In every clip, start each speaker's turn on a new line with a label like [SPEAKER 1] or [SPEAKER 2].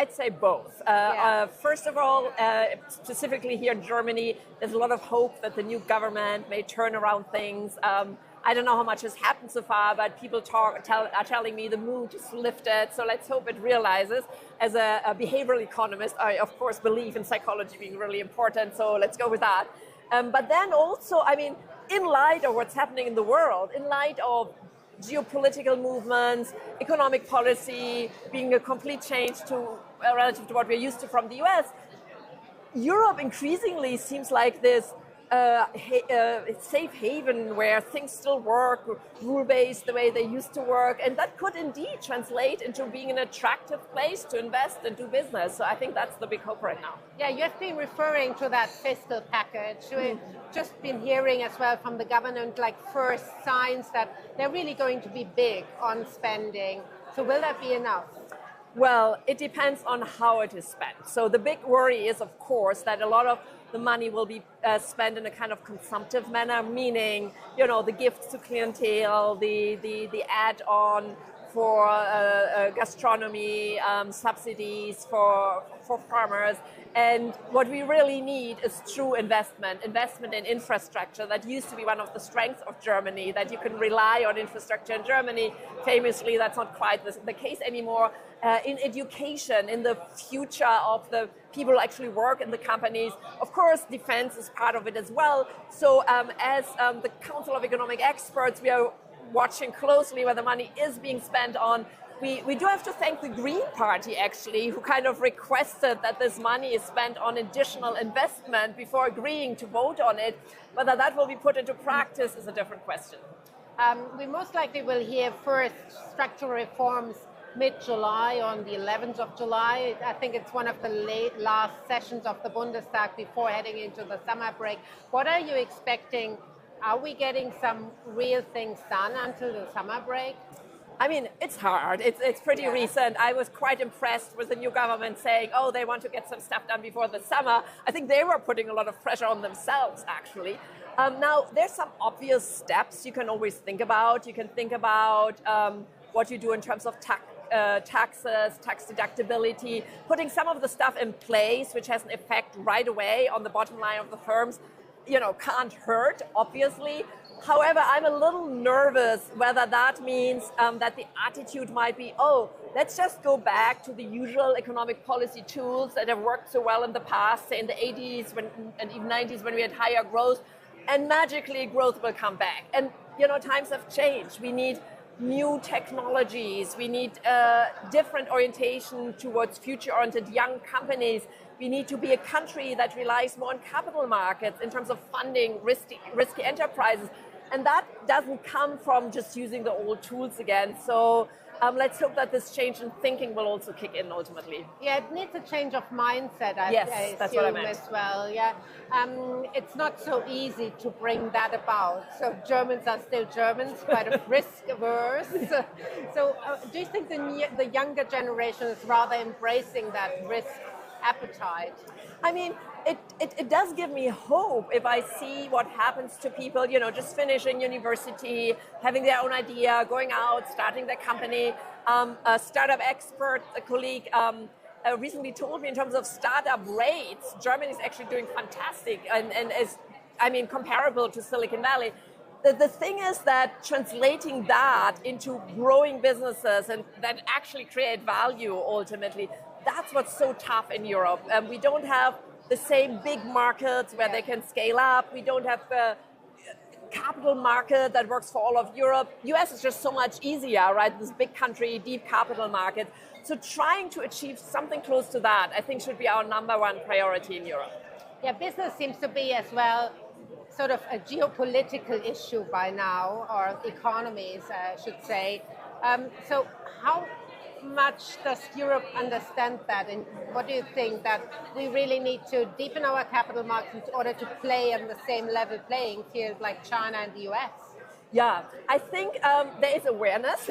[SPEAKER 1] I'd say both. First of all, specifically here in Germany, there's a lot of hope that the new government may turn around things. I don't know how much has happened so far, but people are telling me the mood is lifted. So let's hope it realizes. As a behavioral economist, I of course believe in psychology being really important. So let's go with that. But then also, I mean, in light of what's happening in the world, in light of geopolitical movements, economic policy being a complete change to relative to what we're used to from the US, Europe increasingly seems like this safe haven where things still work, rule-based the way they used to work, and that could indeed translate into being an attractive place to invest and do business. So I think that's the big hope right now.
[SPEAKER 2] Yeah, you have been referring to that fiscal package. We've just been hearing as well from the government like first signs that they're really going to be big on spending. So will that be enough?
[SPEAKER 1] Well, it depends on how it is spent. So the big worry is, of course, that a lot of the money will be spent in a kind of consumptive manner, meaning, you know, the gifts to clientele, the add-on for gastronomy, subsidies for farmers. And what we really need is true investment in infrastructure. That used to be one of the strengths of Germany, that you can rely on infrastructure in Germany. Famously, that's not quite the case anymore. In education, in the future of the people who actually work in the companies. Of course, defense is part of it as well. So as the Council of Economic Experts, we are watching closely where the money is being spent on. We do have to thank the Green Party, actually, who kind of requested that this money is spent on additional investment before agreeing to vote on it. Whether that will be put into practice is a different question.
[SPEAKER 2] We most likely will hear first structural reforms mid-July, on the 11th of July. I think it's one of the last sessions of the Bundestag before heading into the summer break. What are you expecting? Are we getting some real things done until the summer break?
[SPEAKER 1] I mean, it's hard. It's pretty recent. I was quite impressed with the new government saying, oh, they want to get some stuff done before the summer. I think they were putting a lot of pressure on themselves, actually. Now, there's some obvious steps you can always think about. You can think about what you do in terms of taxes, tax deductibility, putting some of the stuff in place which has an effect right away on the bottom line of the firms, you know, can't hurt, obviously. However, I'm a little nervous whether that means that the attitude might be, oh, let's just go back to the usual economic policy tools that have worked so well in the past, say in the 80s and even 90s when we had higher growth, and magically growth will come back. And, you know, times have changed. We need new technologies. We need different orientation towards future-oriented young companies. We need to be a country that relies more on capital markets in terms of funding risky enterprises. And that doesn't come from just using the old tools again. So let's hope that this change in thinking will also kick in ultimately.
[SPEAKER 2] Yeah, it needs a change of mindset, I
[SPEAKER 1] that's what I meant.
[SPEAKER 2] As well. Yeah, it's not so easy to bring that about. So Germans are still Germans, quite risk averse. So do you think the younger generation is rather embracing that risk appetite?
[SPEAKER 1] I mean, it does give me hope if I see what happens to people, you know, just finishing university, having their own idea, going out, starting their company. A startup expert, a colleague, recently told me in terms of startup rates, Germany is actually doing fantastic and is, I mean, comparable to Silicon Valley. The thing is that translating that into growing businesses and that actually create value ultimately, that's what's so tough in Europe. We don't have the same big markets where they can scale up. We don't have a capital market that works for all of Europe. US is just so much easier, right? This big country, deep capital market. So trying to achieve something close to that, I think should be our #1 priority in Europe.
[SPEAKER 2] Yeah, business seems to be as well sort of a geopolitical issue by now, or economies, I should say. So how much does Europe understand that, and what do you think, that we really need to deepen our capital markets in order to play on the same level playing field like China and the US?
[SPEAKER 1] Yeah, I think there is awareness.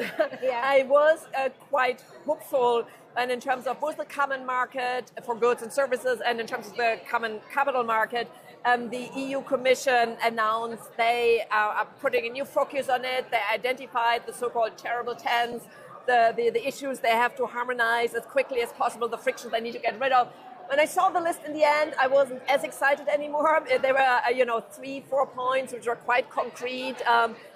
[SPEAKER 1] I was quite hopeful, and in terms of both the common market for goods and services and in terms of the common capital market, the EU Commission announced they are putting a new focus on it. They identified the so-called terrible tens, the issues they have to harmonize as quickly as possible, the frictions they need to get rid of. When I saw the list in the end, I wasn't as excited anymore. There were, 3-4 points which were quite concrete,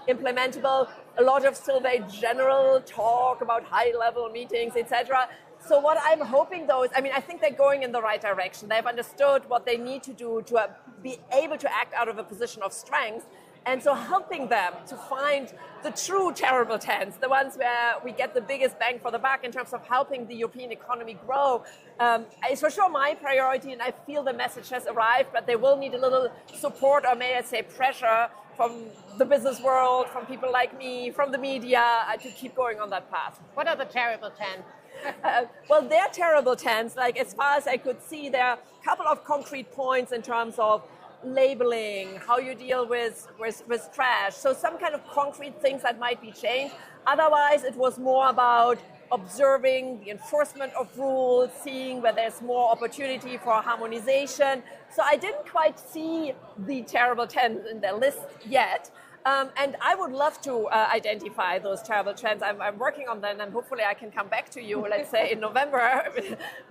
[SPEAKER 1] implementable. A lot of still very general talk about high-level meetings, etc. So what I'm hoping, though, is, I think they're going in the right direction. They've understood what they need to do to be able to act out of a position of strength. And so helping them to find the true terrible tens, the ones where we get the biggest bang for the buck in terms of helping the European economy grow, is for sure my priority, and I feel the message has arrived, but they will need a little support, or may I say pressure, from the business world, from people like me, from the media, to keep going on that path.
[SPEAKER 2] What are the terrible 10?
[SPEAKER 1] Well, they're terrible 10s. Like, as far as I could see, there are a couple of concrete points in terms of labeling, how you deal with trash. So some kind of concrete things that might be changed. Otherwise, it was more about observing the enforcement of rules, seeing where there's more opportunity for harmonization. So I didn't quite see the terrible 10 in the list yet. And I would love to identify those terrible trends. I'm working on them, and hopefully I can come back to you, let's say in November,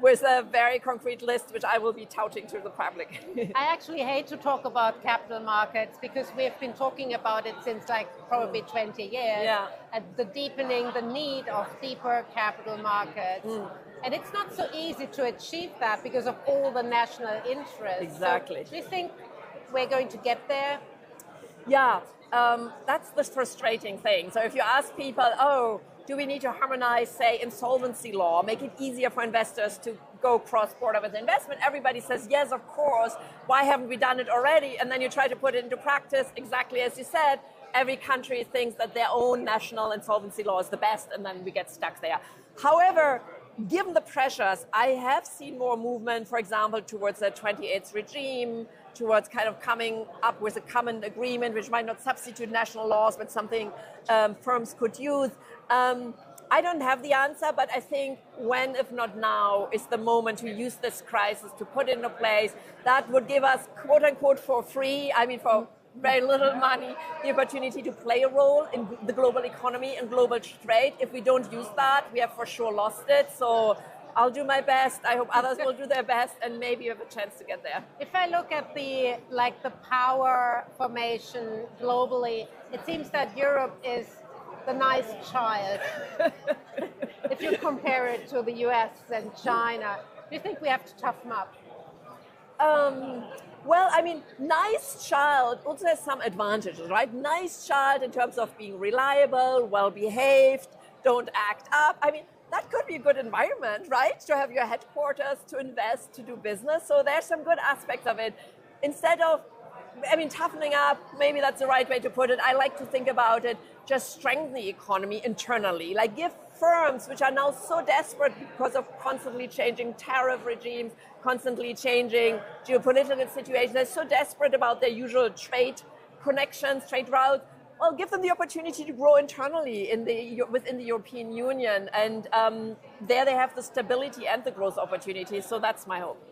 [SPEAKER 1] with a very concrete list, which I will be touting to the public.
[SPEAKER 2] I actually hate to talk about capital markets, because we've been talking about it since probably 20 years.
[SPEAKER 1] Yeah.
[SPEAKER 2] And the deepening, the need of deeper capital markets. And it's not so easy to achieve that because of all the national interests.
[SPEAKER 1] Exactly.
[SPEAKER 2] So do you think we're going to get there?
[SPEAKER 1] Yeah. That's the frustrating thing. So if you ask people, do we need to harmonize, say, insolvency law, make it easier for investors to go cross-border with investment? Everybody says, yes, of course. Why haven't we done it already? And then you try to put it into practice, exactly as you said. Every country thinks that their own national insolvency law is the best, and then we get stuck there. However, given the pressures, I have seen more movement, for example, towards a 28th regime, towards kind of coming up with a common agreement, which might not substitute national laws, but something firms could use. I don't have the answer, but I think when, if not now, is the moment to use this crisis to put into place. That would give us, quote unquote, for free, for very little money, the opportunity to play a role in the global economy and global trade. If we don't use that, we have for sure lost it. So I'll do my best. I hope others will do their best, and maybe we have a chance to get there.
[SPEAKER 2] If I look at the power formation globally, it seems that Europe is the nice child. If you compare it to the US and China, do you think we have to toughen up?
[SPEAKER 1] Well, nice child also has some advantages, right? Nice child in terms of being reliable, well-behaved, don't act up. That could be a good environment, right? To have your headquarters, to invest, to do business. So there's some good aspects of it. Instead of, toughening up, maybe that's the right way to put it. I like to think about it, just strengthen the economy internally. Like, give firms, which are now so desperate because of constantly changing tariff regimes, constantly changing geopolitical situations, they're so desperate about their usual trade connections, trade routes. Well, give them the opportunity to grow internally within the European Union. And there they have the stability and the growth opportunities. So that's my hope.